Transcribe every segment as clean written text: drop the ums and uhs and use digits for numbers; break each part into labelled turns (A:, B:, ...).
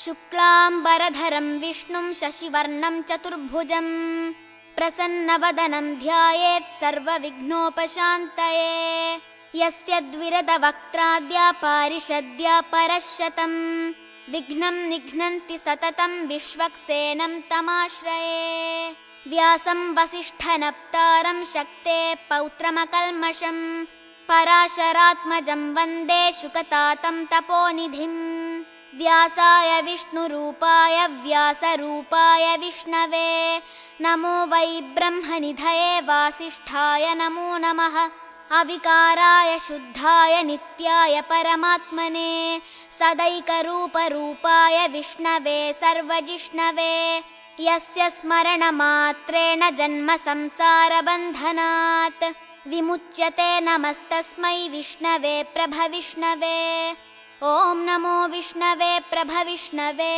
A: शुक्लाम्बरधरं विष्णुं शशिवर्णं चतुर्भुजं प्रसन्नवदनं ध्यायेत् सर्वविघ्नोपशान्तये। यस्य द्विरदवक्त्राद्या पारिषद्या परश्शतं विघ्नं निघ्नन्ति सततं विश्वक्सेनं तमाश्रये। व्यासं वसिष्ठनप्तारं शक्तेः पौत्रमकल्मषं पराशरात्मजं वन्दे शुकतातं तपोनिधिं। व्यासाय विष्णुरूपाय व्यासरूपाय विष्णवे नमो वै ब्रह्मनिधये वासिष्ठाय नमो नमः। अविकाराय शुद्धाय नित्याय परमात्मने सदैकरूपरूपाय विष्णवे सर्वजिष्णवे। यस्य स्मरणमात्रेण जन्म संसारबन्धनात् विमुच्यते नमस्तस्मै विष्णवे प्रभविष्णवे। ॐ नमो विष्णवे प्रभविष्णवे।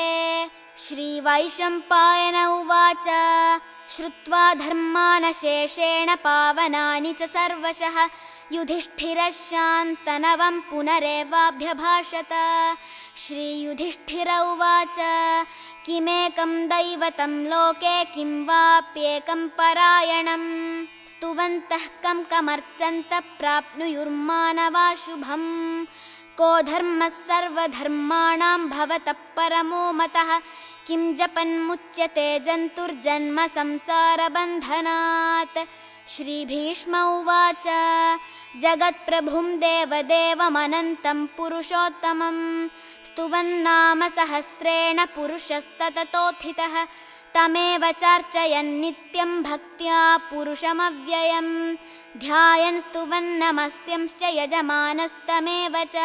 A: श्रीवैशम्पायन उवाच श्रुत्वा धर्मानशेषेण पावनानि च सर्वशः युधिष्ठिरः शान्तनवं पुनरेवाभ्यभाषत। श्रीयुधिष्ठिर उवाच किमेकं दैवतं लोके किं वाप्येकं परायणं स्तुवन्तः कं कमर्चन्तः प्राप्नुयुर्मानवा शुभम्। को धर्मः सर्वधर्माणां भवतः परमो मतः किं जपन्मुच्यते जन्तुर्जन्म संसारबन्धनात्। श्रीभीष्म उवाच जगत्प्रभुं देवदेवमनन्तं पुरुषोत्तमं स्तुवन्नाम सहस्रेण पुरुषः सततोत्थितः तमेव चार्चयन्नित्यं भक्त्या पुरुषमव्ययं ध्यायन् स्तुवन्नमस्यंश्च यजमानस्तमेव च।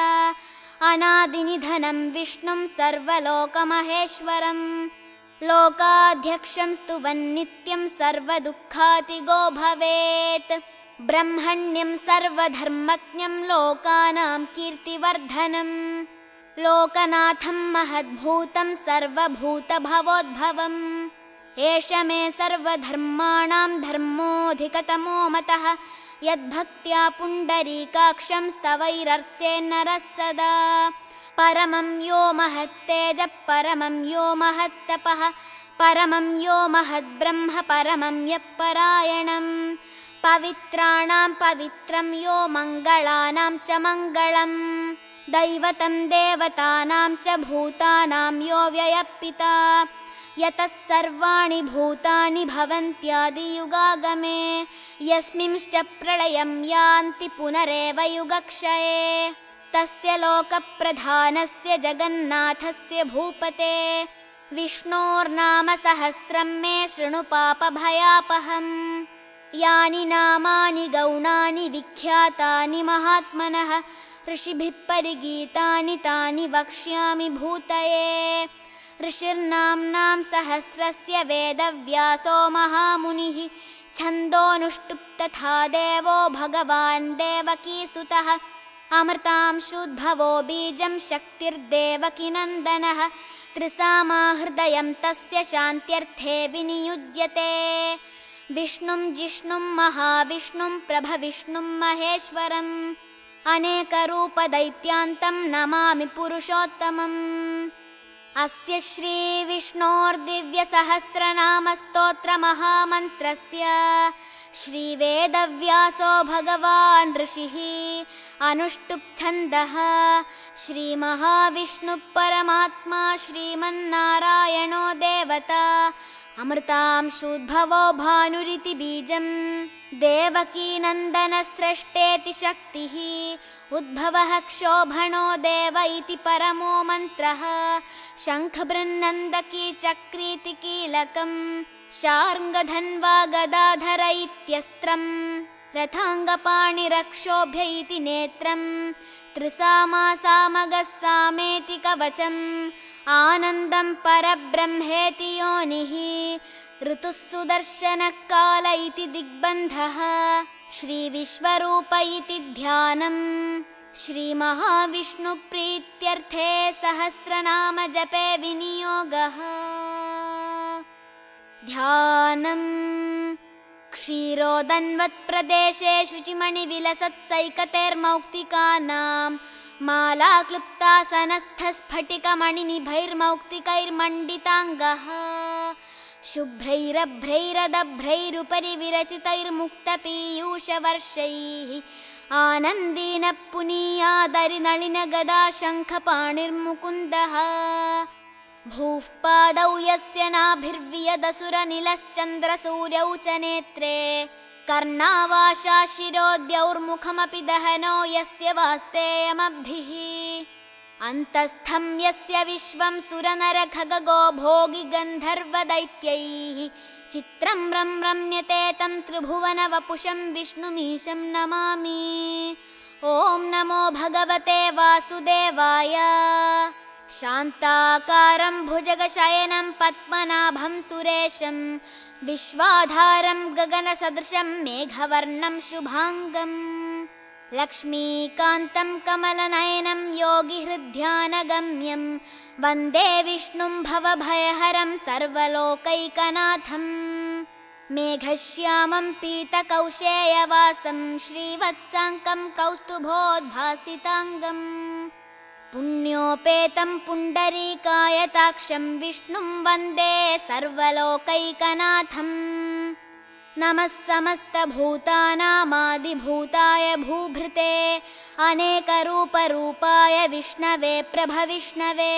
A: अनादिनिधनं विष्णुं सर्वलोकमहेश्वरं लोकाध्यक्षं स्तुवन्नित्यं सर्वदुःखातिगो भवेत्। ब्रह्मण्यं सर्वधर्मज्ञं लोकानां कीर्तिवर्धनं लोकनाथं महद्भूतं सर्वभूतभवोद्भवम्। एष मे सर्वधर्माणां धर्मोऽधिकतमो मतः यद्भक्त्या पुण्डरीकाक्षं स्तवैरर्चेन्नरः सदा। परमं यो महत्तेजः परमं यो महत्तपः परमं यो महद्ब्रह्म परमं यः परायणं पवित्राणां पवित्रं यो मङ्गलानां च मङ्गलम् दैवतं देवतानां च भूतानां यो व्ययपिता यतः सर्वाणि भूतानि भवन्त्यादियुगागमे यस्मिंश्च प्रलयं यान्ति पुनरेव युगक्षये। तस्य लोकप्रधानस्य जगन्नाथस्य भूपते विष्णोर्नाम सहस्रं मे शृणु पापभयापहम्। यानि नामानि गौणानि विख्यातानि महात्मनः ऋषिभिः परिगीतानि तानि वक्ष्यामि भूतये। ऋषिर्नाम्नां सहस्रस्य वेदव्यासो महामुनिः छन्दोऽनुष्टुप् तथा देवो भगवान् देवकीसुतः अमृतांशुद्भवो बीजं शक्तिर्देवकीनन्दनः त्रिसामाहृदयं तस्य शान्त्यर्थे विनियुज्यते। विष्णुं जिष्णुं महाविष्णुं प्रभविष्णुं महेश्वरम् अनेकरूपदैत्यान्तं नमामि पुरुषोत्तमम्। अस्य श्रीविष्णोर्दिव्यसहस्रनामस्तोत्रमहामन्त्रस्य श्रीवेदव्यासो भगवान् ऋषिः अनुष्टुप् छन्दः श्रीमहाविष्णुः परमात्मा श्रीमन्नारायणो देवता अमृतांशुद्भवो भानुरिति बीजं देवकीनन्दनस्रष्टेति शक्तिः उद्भवः क्षोभणो देव इति परमो मन्त्रः शङ्खबृन्नन्दकी चक्रीति कीलकम् शार्ङ्गधन्वा गदाधर इत्यस्त्रम् रथाङ्गपाणिरक्षोभ्य इति नेत्रम् त्रिसामासामगः सामेति कवचम् आनन्दं परब्रह्मेति योनिः ऋतुः सुदर्शनः काल इति दिग्बन्धः श्रीविश्वरूप इति ध्यानम् श्रीमहाविष्णुप्रीत्यर्थे सहस्रनाम जपे विनियोगः। ध्यानम् क्षीरोदन्वत्प्रदेशे शुचिमणिविलसत्सैकतेर्मौक्तिकानां मालाक्लुप्तासनस्थस्फटिकमणिनिभैर्मौक्तिकैर्मण्डिताङ्गः शुभ्रैरभ्रैरदभ्रैरुपरि विरचितैर्मुक्तपीयूषवर्षैः आनन्दीन पुनीयादरिनलिनगदा शङ्खपाणिर्मुकुन्दः भूः पादौ यस्य नाभिर्वियदसुरनिलश्चन्द्रसूर्यौ च नेत्रे कर्णावाशा शिरोद्यौर्मुखमपि दहनो यस्य वास्तेयमब्धिः अन्तस्थं यस्य विश्वं सुरनरखगो भोगि गन्धर्वदैत्यैः चित्रं रम्यते तं त्रिभुवनवपुषं विष्णुमीशं नमामि। ॐ नमो भगवते वासुदेवाय। शान्ताकारं भुजगशयनं पद्मनाभं सुरेशं विश्वाधारं गगनसदृशं मेघवर्णं शुभाङ्गं लक्ष्मीकान्तं कमलनयनं योगिहृद्ध्यानगम्यं वन्दे विष्णुं भवभयहरं सर्वलोकैकनाथं मेघश्यामं पीतकौशेयवासं श्रीवत्साङ्कं कौस्तुभोद्भासिताङ्गम् पुण्योपेतं पुण्डरीकायताक्षं विष्णुं वन्दे सर्वलोकैकनाथम् नमः समस्तभूतानामादिभूताय भूभृते अनेकरूपरूपाय विष्णवे प्रभविष्णवे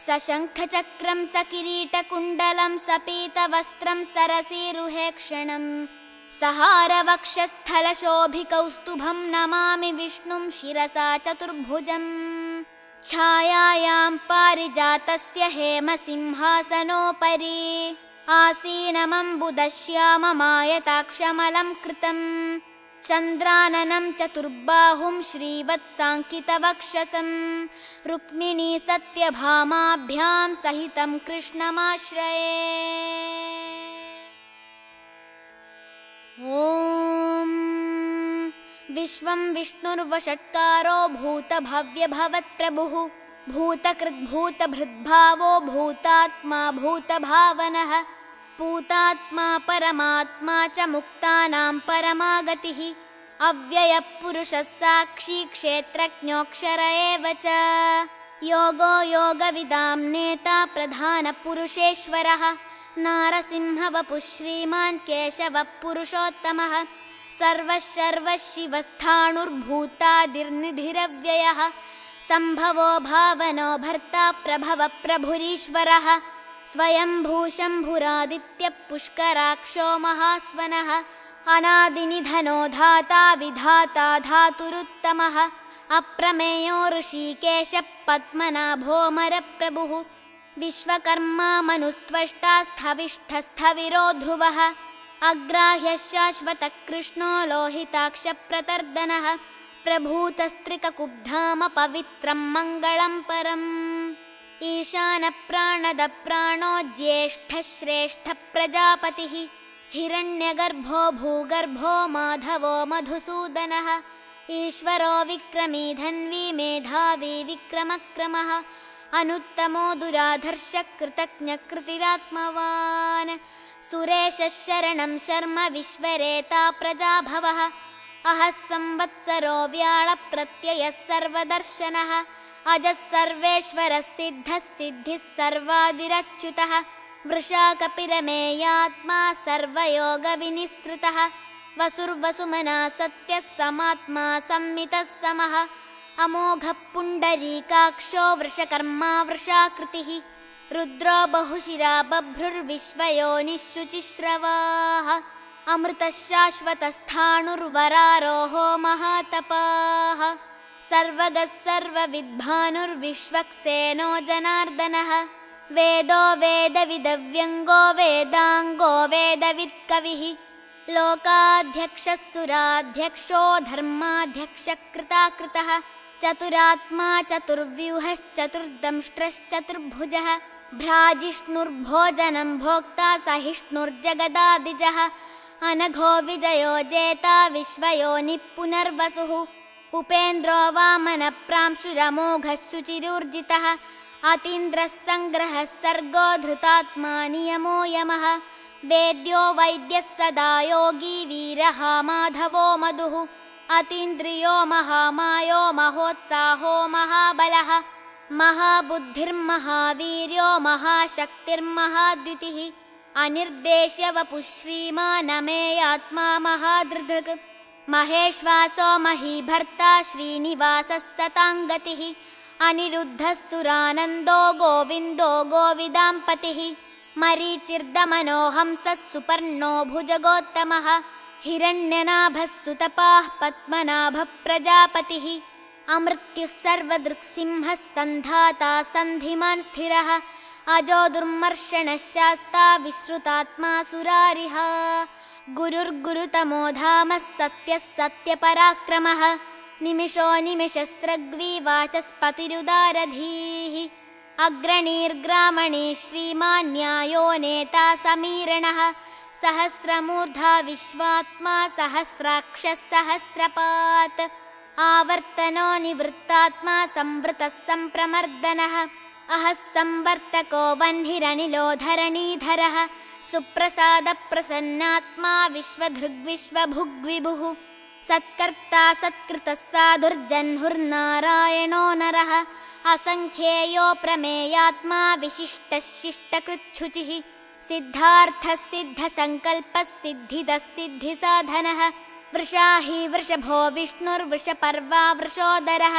A: सशङ्खचक्रं सकिरीटकुण्डलं सपीतवस्त्रं सरसीरुहेक्षणं सहारवक्षस्थलशोभिकौस्तुभं नमामि विष्णुं शिरसा चतुर्भुजम् छायायां पारिजातस्य हेमसिंहासनोपरि आसीनमम्बुदश्याममायताक्षमलं कृतं चन्द्राननं चतुर्बाहुं श्रीवत्साङ्कितवक्षसं रुक्मिणी सत्यभामाभ्यां सहितं कृष्णमाश्रये। ॐ विश्वं विष्णुर्वषट्कारो भूतभव्यभवत्प्रभुः भूतकृद्भूतभृद्भावो भूतात्मा भूतभावनः पूतात्मा परमात्मा च मुक्तानां परमागतिः अव्ययपुरुषः साक्षी क्षेत्रज्ञोऽक्षर एव च योगो योगविदां नेता प्रधानपुरुषेश्वरः नारसिंहवपुः श्रीमान् केशवः पुरुषोत्तमः सर्वशर्वशिवस्थाणुर्भूतादिर्निधिरव्ययः सम्भवो भावनो भर्ता प्रभव प्रभुरीश्वरः स्वयंभूशम्भुरादित्यः पुष्कराक्षो महास्वनः अनादिनिधनो धाता विधाता धातुरुत्तमः अप्रमेयो ऋषिकेशः पद्मनाभोऽमरप्रभुः विश्वकर्मा मनुस्त्वष्टा स्थविष्ठस्थविरो ध्रुवः अग्राह्यः शाश्वतः कृष्णो लोहिताक्षप्रतर्दनः प्रभूतस्त्रिककुब्धाम पवित्रं मङ्गलं परम् ईशानप्राणदप्राणो ज्येष्ठः श्रेष्ठः प्रजापतिः हिरण्यगर्भो भूगर्भो माधवो मधुसूदनः ईश्वरो विक्रमी धन्वी मेधावी विक्रमक्रमः अनुत्तमो दुराधर्षः कृतज्ञकृतिरात्मवान् सुरेशः शरणं शर्म विश्वरेता प्रजाभवः अहः संवत्सरो व्याळप्रत्ययः सर्वदर्शनः अजः सर्वेश्वरः सिद्धः सिद्धिः सर्वादिरच्युतः वृषाकपिरमेयात्मा सर्वयोगविनिःसृतः वसुर्वसुमना सत्यः समात्मा संमितः समः अमोघः पुण्डरीकाक्षो वृषकर्मा वृषाकृतिः रुद्रो बहुशिरा बभ्रुर्विश्वयोनिःशुचिश्रवाः अमृतः शाश्वतस्थाणुर्वरारोहो महातपाः सर्वगः सर्वविद्भानुर्विश्वक्सेनो जनार्दनः वेदो वेदविदव्यङ्गो वेदाङ्गो वेदवित्कविः लोकाध्यक्षः सुराध्यक्षो धर्माध्यक्षः कृताकृतः चतुरात्मा चतुर्व्यूहश्चतुर्दंष्ट्रश्चतुर्भुजः भ्राजिष्णुर्भोजनं भोक्ता सहिष्णुर्जगदादिजः अनघो विजयो जेता विश्वयोनिः पुनर्वसुः उपेन्द्रो वामनप्रांशुरमोघः शुचिरूर्जितः अतीन्द्रः सङ्ग्रहः सर्गो धृतात्मा नियमो यमः वेद्यो वैद्यः सदा योगी वीरः माधवो मधुः अतीन्द्रियो महामायो महोत्साहो महाबलः महाबुद्धिर्महावीर्यो महाशक्तिर्महाद्युतिः अनिर्देश्य वपुः श्रीमानमेयात्मा महाधृधृक् महेश्वासो महीभर्ता श्रीनिवासः सताङ्गतिः अनिरुद्धः सुरानन्दो गोविन्दो गोविदाम्पतिः मरीचिर्दमनो हंसः सुपर्णो भुजगोत्तमः हिरण्यनाभः सुतपाः पद्मनाभः प्रजापतिः अमृत्युः सर्वदृक्सिंहः सन्धाता सन्धिमान् स्थिरः अजो दुर्मर्षणः शास्ता विश्रुतात्मा सुरारिः गुरुर्गुरुतमो धामः सत्यः सत्यपराक्रमः निमिषो निमिषस्रग्वी वाचस्पतिरुदारधीः अग्रणीर्ग्रामणी श्रीमान् न्यायो नेता समीरणः सहस्रमूर्धा विश्वात्मा सहस्राक्षः सहस्रपात् आवर्तनो निवृत्तात्मा संवृतः सम्प्रमर्दनः अहः संवर्तको वह्निरनिलो धरणीधरः सुप्रसादप्रसन्नात्मा विश्वधृग्विश्वभुग्विभुः सत्कर्ता सत्कृतः साधुर्जह्नुर्नारायणो नरः असङ्ख्येयो प्रमेयात्मा विशिष्टः शिष्टकृच्छुचिः सिद्धार्थः सिद्धसङ्कल्पः सिद्धिदः सिद्धिसाधनः वृषाही वृषभो विष्णुर्वृषपर्वा वृषोदरः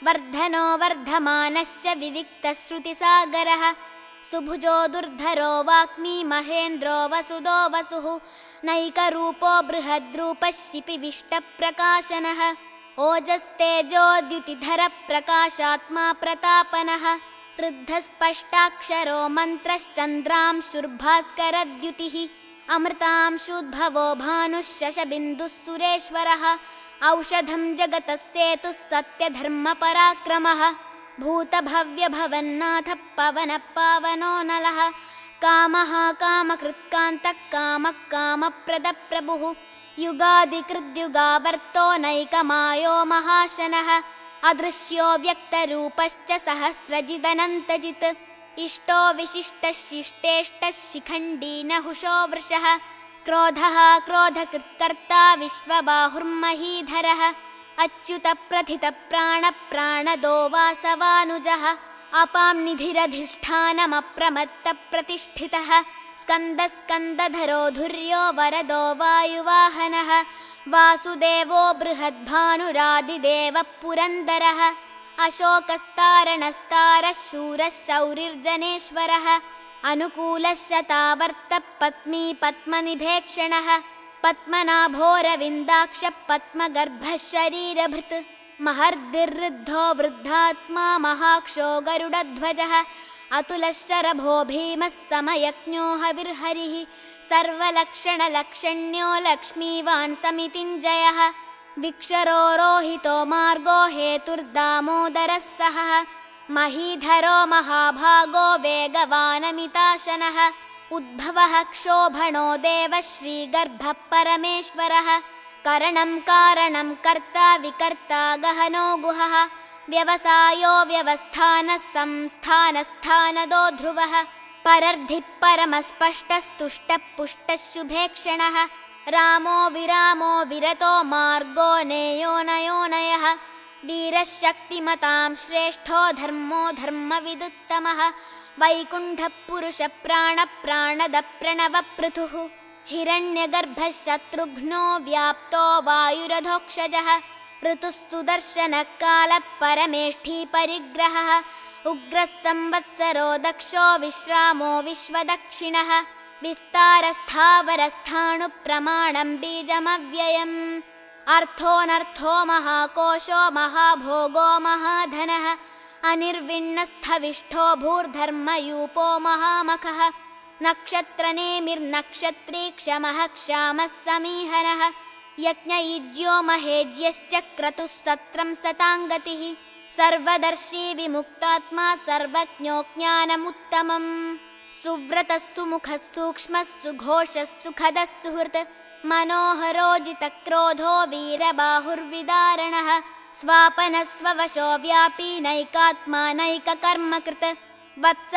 A: वर्धनो वर्धमानश्च विविक्तश्रुतिसागरः सुभुजो दुर्धरो वाग्मी महेन्द्रो वसुदो वसुः नैकरूपो बृहद्रूपः शिपिविष्टप्रकाशनः ओजस्तेजोद्युतिधरः प्रकाशात्मा प्रतापनः ऋद्धस्पष्टाक्षरो मन्त्रश्चन्द्रांशुर्भास्करद्युतिः अमृतांशुद्भवो भानुः शशबिन्दुः सुरेश्वरः औषधं जगतः सेतुः सत्यधर्मपराक्रमः भूतभव्यभवन्नाथः पवनः पावनो नलः कामः कामकृत्कान्तः कामः कामप्रदप्रभुः युगादिकृद्युगावर्तो नैकमायो महाशनः अदृश्यो व्यक्तरूपश्च सहस्रजिदनन्तजित् इष्टो विशिष्टः शिष्टेष्टः शिखण्डी नहुषो वृषः क्रोधः क्रोधकृत्कर्ता विश्वबाहुर्महीधरः अच्युतप्रथितप्राणप्राणदो वासवानुजः अपां निधिरधिष्ठानमप्रमत्तप्रतिष्ठितः स्कन्दस्कन्दधरो धुर्यो वरदो वायुवाहनः वासुदेवो बृहद्भानुरादिदेवः पुरन्दरः अशोकस्तारणस्तारः शूरः शौरिर्जनेश्वरः अनुकूलः शतावर्तः पत्नी पद्मनिभेक्षणः पद्मनाभोरविन्दाक्षः पद्मगर्भः शरीरभृत् महर्दिर्वृद्धो वृद्धात्मा महाक्षो गरुडध्वजः अतुलः शरभो भीमः समयज्ञो हविर्हरिः सर्वलक्षणलक्षण्यो लक्ष्मीवान् समितिञ्जयः विक्षरो रोहितो मार्गो हेतुर्दामोदरः सहः महीधरो महाभागो वेगवानमिताशनः उद्भवः क्षोभणो देवः श्रीगर्भः परमेश्वरः करणं कारणं कर्ता विकर्ता गहनो गुहः व्यवसायो व्यवस्थानः संस्थानस्थानदो ध्रुवः परर्धिः परमस्पष्टस्तुष्टः पुष्टः शुभेक्षणः रामो विरामो विरतो मार्गो नेयो नयोनयः वीरः शक्तिमतां श्रेष्ठो धर्मो धर्मविदुत्तमः वैकुण्ठः पुरुषः प्राणप्राणदः प्रणवपृथुः हिरण्यगर्भः शत्रुघ्नो व्याप्तो वायुरधोक्षजः ऋतुः सुदर्शनः कालः परमेष्ठी परिग्रहः उग्रः संवत्सरो दक्षो विश्रामो विश्वदक्षिणः विस्तारस्थावरस्थाणुप्रमाणं बीजमव्ययम् अर्थोऽनर्थो महाकोशो महाभोगो महाधनः अनिर्विण्णस्थविष्ठो भूर्धर्मयूपो महामखः नक्षत्रनेमिर्नक्षत्री क्षमः क्षामः समीहनः यज्ञयुज्यो महेज्यश्च क्रतुः सत्रं सताङ्गतिः सर्वदर्शी विमुक्तात्मा सर्वज्ञो ज्ञानमुत्तमम् सुव्रतः सुमुखः सूक्ष्मः सुघोषः सुखदः सुहृत् मनोहरोजितक्रोधो वीरबाहुर्विदारणः स्वापनः स्ववशो व्यापी नैकात्मा नैककर्मकृत् वत्स